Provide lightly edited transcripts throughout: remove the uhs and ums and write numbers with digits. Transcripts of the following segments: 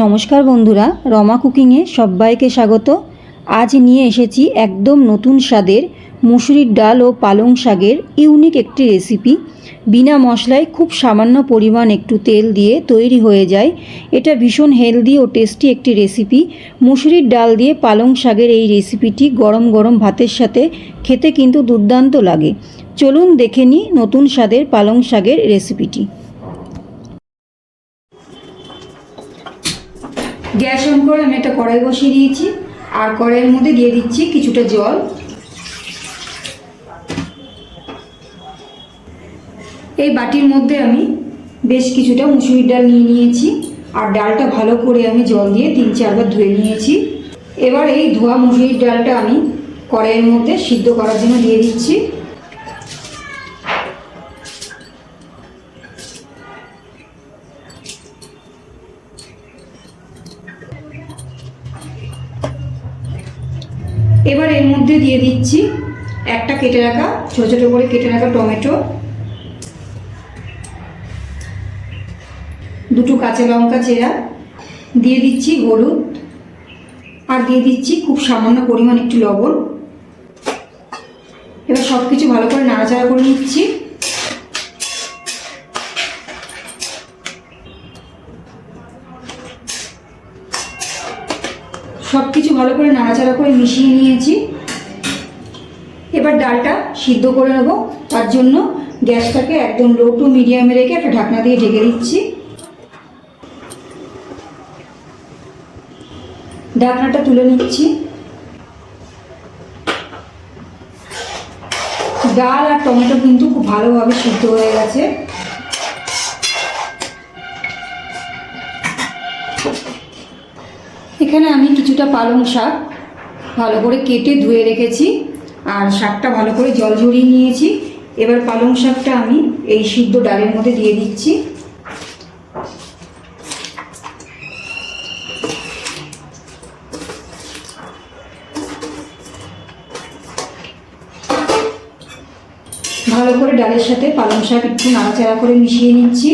নমস্কার বন্ধুরা, রমা কুকিংয়ে সবাইকে স্বাগত। আজ নিয়ে এসেছি একদম নতুন স্বাদের মুসুরির ডাল ও পালং শাকের ইউনিক একটি রেসিপি। বিনা মশলায় খুব সামান্য পরিমাণ একটু তেল দিয়ে তৈরি হয়ে যায়। এটা ভীষণ হেলদি ও টেস্টি একটি রেসিপি। মুসুরির ডাল দিয়ে পালং শাকের এই রেসিপিটি গরম গরম ভাতের সাথে খেতে কিন্তু দুর্দান্ত লাগে। চলুন দেখে নিই নতুন স্বাদের পালং শাকের রেসিপিটি। গ্যাস অন করে আমি একটা কড়াই বসিয়ে দিয়েছি, আর কড়াইয়ের মধ্যে দিয়ে দিচ্ছি কিছুটা জল। এই বাটির মধ্যে আমি বেশ কিছুটা মুসুরির ডাল নিয়ে নিয়েছি, আর ডালটা ভালো করে আমি জল দিয়ে 3-4 বার ধুয়ে নিয়েছি। এবার এই ধোয়া মুসুরির ডালটা আমি কড়াইয়ের মধ্যে সিদ্ধ করার জন্য দিয়ে দিচ্ছি। এবার এর মধ্যে দিয়ে দিচ্ছি একটা কেটে রাখা ছোটো ছোটো করে কেটে রাখা টমেটো, 2 কাঁচা লঙ্কা চেরা, দিয়ে দিচ্ছি হলুদ, আর দিয়ে দিচ্ছি খুব সামান্য পরিমাণ একটু লবণ। এবার সব কিছু ভালো করে নাড়াচাড়া করে নিচ্ছি। সব কিছু ভালো করে নাড়াচাড়া করে মিশিয়ে নিয়েছি। এবার ডালটা সিদ্ধ করে নেব, তার জন্য গ্যাসটাকে একদম লো টু মিডিয়ামে রেখে একটা ঢাকনা দিয়ে ঢেকে দিচ্ছি। ঢাকনাটা তুলে নিচ্ছি। ডাল আর টমেটো কিন্তু খুব ভালোভাবে সিদ্ধ হয়ে গেছে। এখানে আমি কিছুটা পালং শাক ভালো করে কেটে ধুয়ে রেখেছি, আর শাকটা ভালো করে জল ঝরিয়ে নিয়েছি। এবার পালং শাকটা আমি এই সিদ্ধ ডালের মধ্যে দিয়ে দিচ্ছি। ভালো করে ডালের সাথে পালং শাক একটু নাড়াচাড়া করে মিশিয়ে নিচ্ছি।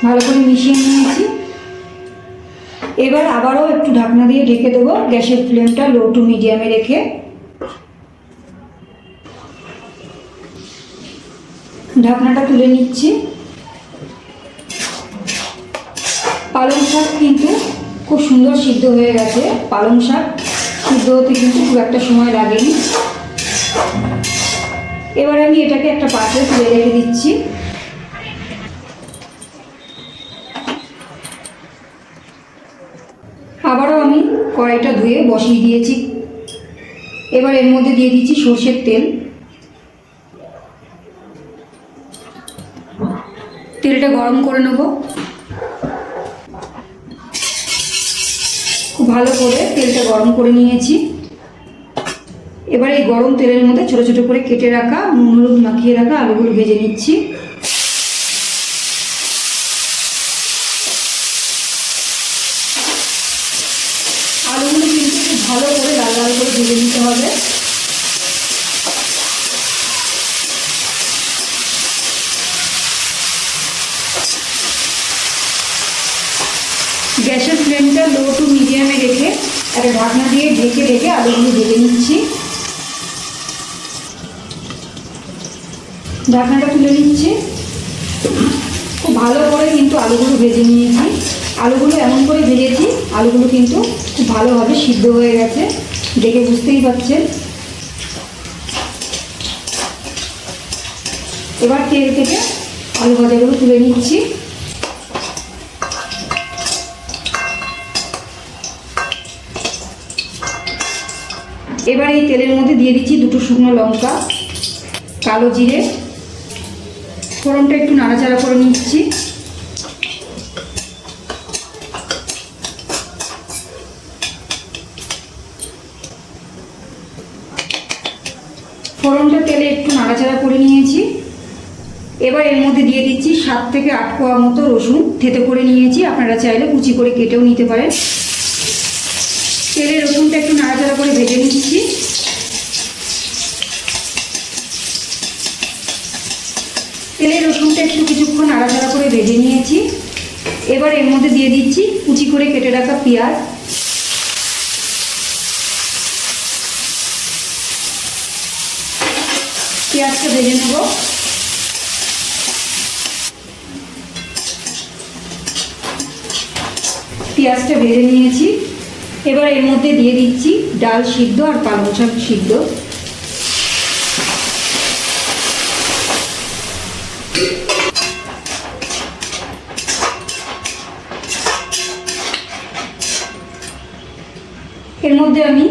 ভালো করে মিশিয়ে নিয়েছি। এবার আবারও একটু ঢাকনা দিয়ে ঢেকে দেবো, গ্যাসের ফ্লেমটা লো টু মিডিয়ামে রেখে। ঢাকনাটা তুলে নিচ্ছি। পালং শাক কিন্তু খুব সুন্দর সিদ্ধ হয়ে গেছে। পালং শাক সিদ্ধ হতে কিন্তু খুব একটা সময় লাগেনি। এবার আমি এটাকে একটা পাত্রে তুলে রেখে দিচ্ছি। আবারও আমি কড়াইটা ধুয়ে বসিয়ে দিয়েছি। এবার এর মধ্যে দিয়ে দিচ্ছি সর্ষের তেল। তেলটা গরম করে নেব। খুব ভালো করে তেলটা গরম করে নিয়েছি। এবার এই গরম তেলের মধ্যে ছোটো ছোটো করে কেটে রাখা নুন হলুদ মাখিয়ে রাখা আলুগুলো ভেজে নিচ্ছি। আলুগুলো কিন্তু খুব ভালো করে লাল লাল করে ভেজে নিতে হবে। গ্যাসের ফ্লেমটা লো টু মিডিয়ামে রেখে একটা ঢাকনা দিয়ে ঢেকে রেখে আলুগুলো ভেজে নিচ্ছি। ঢাকনাটা তুলে নিচ্ছি। খুব ভালো করে কিন্তু আলুগুলো ভেজে নিয়েছি। আলুগুলো এমন করে ভেজেছি, আলুগুলো কিন্তু খুব ভালোভাবে সিদ্ধ হয়ে গেছে, দেখে বুঝতেই পারছেন। এবার তেল থেকে আলু ভাজাগুলো তুলে নিচ্ছি। এবার এই তেলের মধ্যে দিয়ে দিচ্ছি 2 শুকনো লঙ্কা, কালো জিরে, ফোড়নটা একটু নাড়াচাড়া করে নিচ্ছি। ফোড়নটা তেলে একটু নাড়াচাড়া করে নিয়েছি। এবার এর মধ্যে দিয়ে দিচ্ছি 7 থেকে 8 কোয়া মতো রসুন থেঁতে করে নিয়েছি। আপনারা চাইলে কুচি করে কেটেও নিতে পারেন। তেলে রসুনটা একটু নাড়াচাড়া করে ভেজে নিচ্ছি। তেলে রসুনটা একটু কিছুক্ষণ নাড়াচাড়া করে ভেজে নিয়েছি। এবার এর মধ্যে দিয়ে দিচ্ছি কুচি করে কেটে রাখা পেঁয়াজ। পেঁয়াজটা ভেজে নেব। পেঁয়াজটা ভেজে নিয়েছি। এবার এর মধ্যে দিয়ে দিচ্ছি ডাল সিদ্ধ আর পালং শাক সিদ্ধ। এর মধ্যে আমি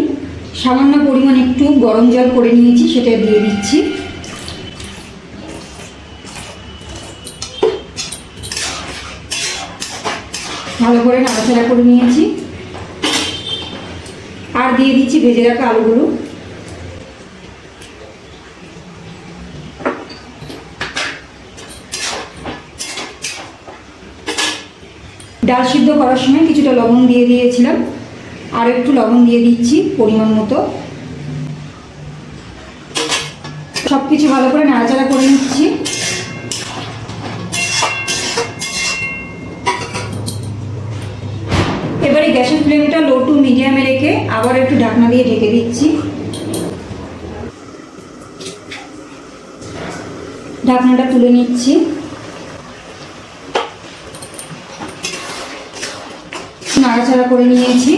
সামান্য পরিমাণ একটু গরম জল করে নিয়েছি, সেটা দিয়ে দিচ্ছি। ভালো করে নাড়াচাড়া করে নিয়েছি। আর দিয়ে দিচ্ছি ভেজে রাখা আলুগুলো। ডাল সিদ্ধ করার সময় কিছুটা লবণ দিয়ে দিয়েছিলাম, আর একটু লবণ দিয়ে দিচ্ছি পরিমাণ মতো। সব কিছু ভালো করে নাড়াচাড়া করে নিচ্ছি। এবারে গ্যাসের ফ্লেমটা লো টু মিডিয়ামে রেখে আবার একটু ঢাকনা দিয়ে ঢেকে দিচ্ছি। ঢাকনাটা তুলে নিচ্ছি। নাড়াচাড়া করে নিয়েছি।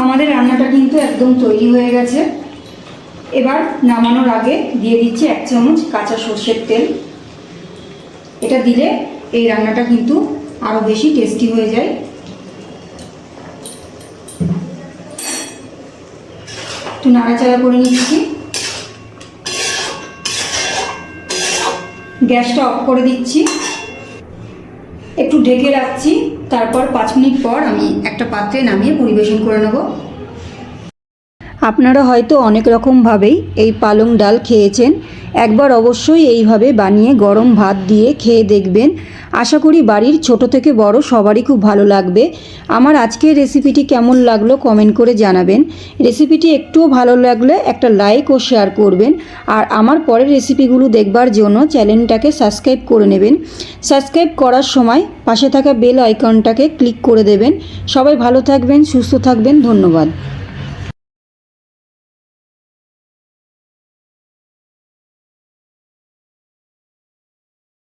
আমাদের রান্নাটা কিন্তু একদম তৈরি হয়ে গেছে। এবার নামানোর আগে দিয়ে দিচ্ছি 1 চামচ কাঁচা সর্ষের তেল। এটা দিলে এই রান্নাটা কিন্তু আরও বেশি টেস্টি হয়ে যায়। একটু নাড়াচাড়া করে নিচ্ছি। গ্যাসটা অফ করে দিচ্ছি। একটু ঢেকে রাখছি। তারপর 5 মিনিট পর আমি একটা পাত্রে নামিয়ে পরিবেশন করে নেব। আপনারা হয়তো অনেক রকমভাবেই এই পালং ডাল খেয়েছেন। একবার অবশ্যই এইভাবে বানিয়ে গরম ভাত দিয়ে খেয়ে দেখবেন। আশা করি বাড়ির ছোট থেকে বড় সবারই খুব ভালো লাগবে। আমার আজকের রেসিপিটি কেমন লাগলো কমেন্ট করে জানাবেন। রেসিপিটি একটুও ভালো লাগলে একটা লাইক ও শেয়ার করবেন। আর আমার পরের রেসিপিগুলো দেখবার জন্য চ্যানেলটাকে সাবস্ক্রাইব করে নেবেন। সাবস্ক্রাইব করার সময় পাশে থাকা বেল আইকনটাকে ক্লিক করে দেবেন। সবাই ভালো থাকবেন, সুস্থ থাকবেন। ধন্যবাদ।